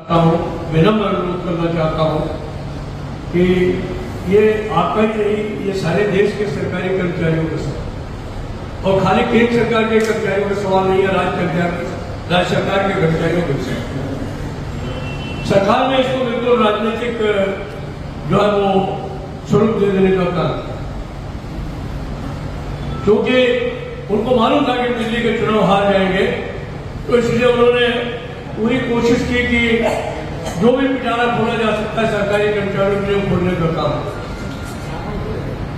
विनम्र अनुरोध करना चाहता हूँ कि ये आपका ही नहीं, ये सारे देश के सरकारी कर्मचारियों का सवाल, और खाली केंद्र सरकार के कर्मचारियों का सवाल नहीं है, राज्य सरकार के कर्मचारियों का सवाल। सरकार ने इसको बिल्कुल राजनीतिक जो है वो स्वरूप दे देने का काम, क्योंकि उनको मालूम था कि बिजली के चुनाव हार जाएंगे, तो इसलिए उन्होंने पूरी कोशिश की कि जो भी पिटारा खोला जा सकता है सरकारी कर्मचारियों के लिए खोलने का काम।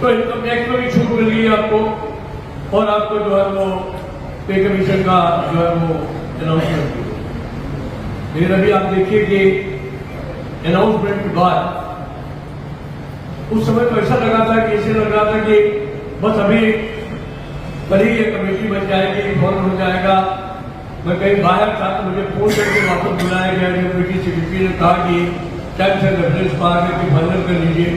तो इनकम टैक्स में भी छूट मिल गई आपको, और आपको जो है वो पे कमीशन का जो है वो अनाउंसमेंट किया। लेकिन अभी आप देखिए कि अनाउंसमेंट के बाद उस समय तो ऐसा लगा था कि ऐसे लग रहा था कि बस अभी कल ही ये कमेटी बन जाएगी, फॉर्म हो जाएगा। मैं कहीं बाहर था तो मुझे फोन करके वापस बुलाया गया, कमेटी सेक्रेटरी ने कहा कि टाइम से रेफरेंस पा करके फाइनल कर लीजिए।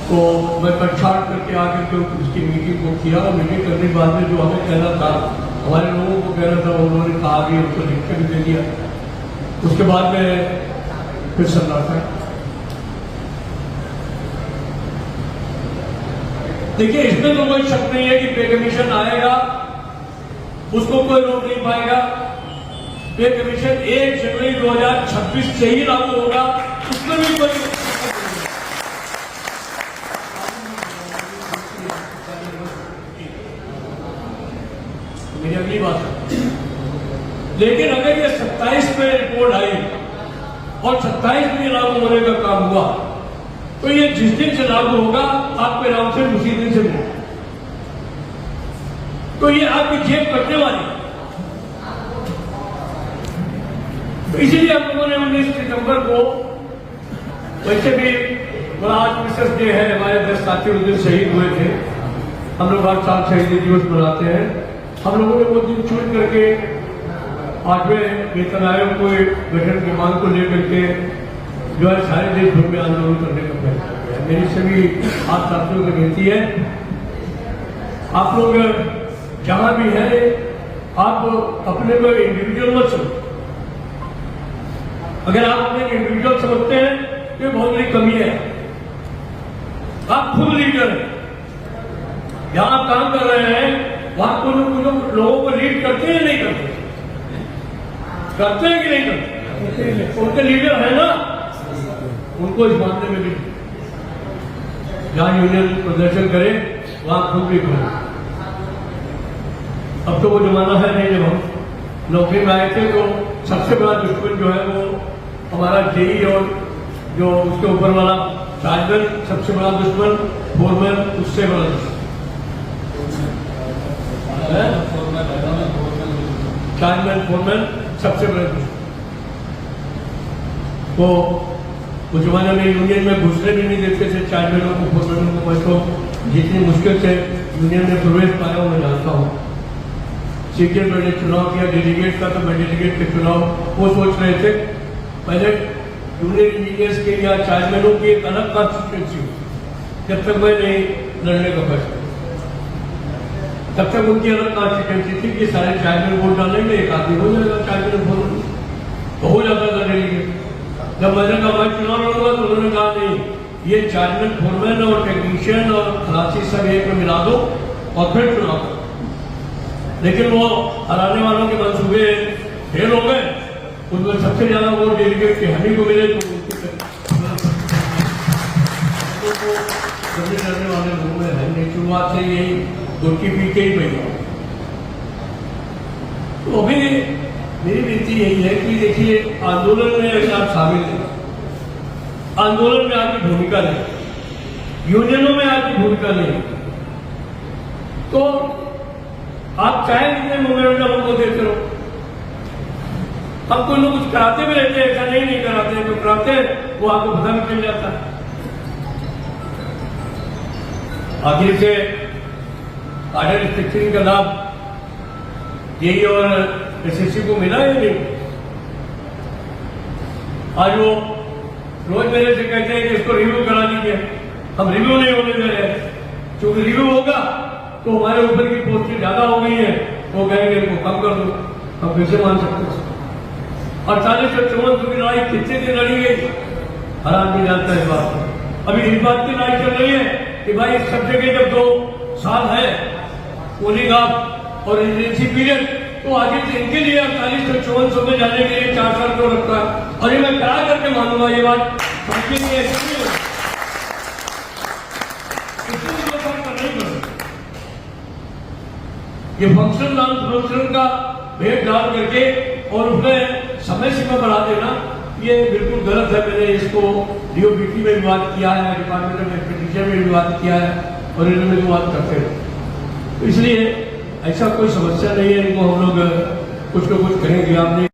तो मैं कटछाट करके आकर के उसकी मीटिंग को किया, और मीटिंग करने के बाद में जो हमें कहना था, हमारे लोगों को कहना था, उन्होंने कहा कि उसको लिख के भी दे दिया। उसके बाद में फिर सन्नाटा। देखिए, इसमें तो कोई शक नहीं है कि पे कमीशन आएगा, उसको कोई रोक नहीं पाएगा। पे कमीशन 1 जनवरी 2026 से ही लागू होगा, उसमें भी कोई मेरी अगली बात है। लेकिन अगर ये 27 में रिपोर्ट आई और 27 में लागू होने का काम हुआ, तो ये जिस दिन से लागू होगा आपके नाम से उसी दिन से मिलेगा, तो ये आपकी जेब कटने वाली। तो इसीलिए हम लोगों ने 19 सितंबर को, वैसे भी बड़ा आज मिसेस डे है, हमारे 10 साथी उस दिन शहीद हुए थे। हम लोग हर साल शहीदी दिवस मनाते हैं। हम लोगों ने वो दिन चुन करके 8वें वेतन आयोग को गठन की मांग को लेकर के जो है सारे देश भर में आंदोलन करने का फैसला किया। मेरी सभी आप साथियों को विनती है, आप लोग जहां भी है, आप अपने को इंडिविजुअल मत समझो। अगर आप अपने इंडिविजुअल समझते हैं तो ये बहुत बड़ी कमी है। आप खुद लीडर हैं, जहां आप काम कर रहे हैं वहां कुछ लोगों को लीड करते हैं, नहीं करते? करते हैं कि नहीं करते? उनके लीडर है ना, उनको इस मामले में भी जहां यूनियन प्रदर्शन करे वहां खुद भी करें। अब तो वो जमाना है नहीं, जब हम नौकरी में आए थे तो सबसे बड़ा दुश्मन जो है वो हमारा जेई, और जो उसके ऊपर वाला चार्जमैन सबसे बड़ा दुश्मन, फोरमैन उससे बड़ा दुश्मन, चार्जमैन फोरमैन सबसे बड़ा दुश्मन। तो उस जमाने में यूनियन में घुसने भी नहीं देते थे चार्जमैनों को, फोरमैनों को। मैं तो जितनी मुश्किल से यूनियन में प्रवेश पाया हूं मैं जानता हूँ। सीनियर मैंने चुनाव किया डेलीगेट का, तो मैं डेलीगेट के चुनाव वो सोच रहे थे पहले यूनियन इंजीनियर्स के या चार्जमैनों की एक अलग कॉन्स्टिट्यूंसी हो, जब तक मैं नहीं लड़ने का फैसला, तब तक उनकी अलग कॉन्स्टिट्यूंसी थी कि सारे चार्जमैन वोट डालेंगे, एक आदमी हो जाएगा चार्जमैन फोरमैन, तो हो जाता था डेलीगेट। जब मैंने कहा मैं चुनाव लड़ूंगा तो उन्होंने कहा नहीं, ये चार्जमैन फोरमैन और टेक्नीशियन और खलासी सब एक में मिला दो और फिर चुनाव करो। लेकिन वो हराने वालों के मंसूबे फेल हो गए, उनमें सबसे ज्यादा वोट डेलीगेट के हमी को मिले, तो करने वाले लोगों में है नहीं, शुरुआत से यही गुटकी पी के ही पड़ी। तो अभी मेरी विनती यही है कि देखिए, आंदोलन में अगर आप शामिल हैं, आंदोलन में आपकी भूमिका लें, यूनियनों में आपकी भूमिका लें, तो आप चाहे कितने मोमेंटम हमको देते रहो। हम कोई लोग कुछ कराते भी रहते हैं, ऐसा नहीं कराते, जो कराते हैं वो आपको पता भी चल जाता है। आखिर से आर्डर स्ट्रक्चरिंग का लाभ यही और एसएससी को मिला या नहीं? आज वो रोज मेरे से कहते हैं कि इसको रिव्यू करा दीजिए, हम रिव्यू नहीं होने दे रहे, क्योंकि रिव्यू होगा तो हमारे ऊपर की पोस्टें ज्यादा हो गई है, वो कहेंगे इनको कम कर दो। हम कैसे मान सकते हैं? 48 से 54 की लड़ाई कितने दिन लड़ी गई, हर आदमी जानता है इस बात को। अभी इस बात की लड़ाई चल रही है कि भाई सब जगह जब 2 साल है पोलिंग ऑफ और रेजिडेंसी पीरियड, तो आगे से इनके लिए 4854 में जाने के लिए 4 साल क्यों रखा है? और ये मैं करा करके मानूंगा ये बात सबके लिए ये फंक्शन नॉन फंक्शन का भेद डाल करके और उसमें समय सीमा बढ़ा देना, ये बिल्कुल गलत है। मैंने इसको डीओपीटी में भी बात किया है, डिपार्टमेंट ऑफ एक्सपेंडिचर में भी बात किया है और इन्होंने भी बात करते हैं। तो इसलिए ऐसा कोई समस्या नहीं है, इनको हम लोग कुछ न कुछ करेंगे। आपने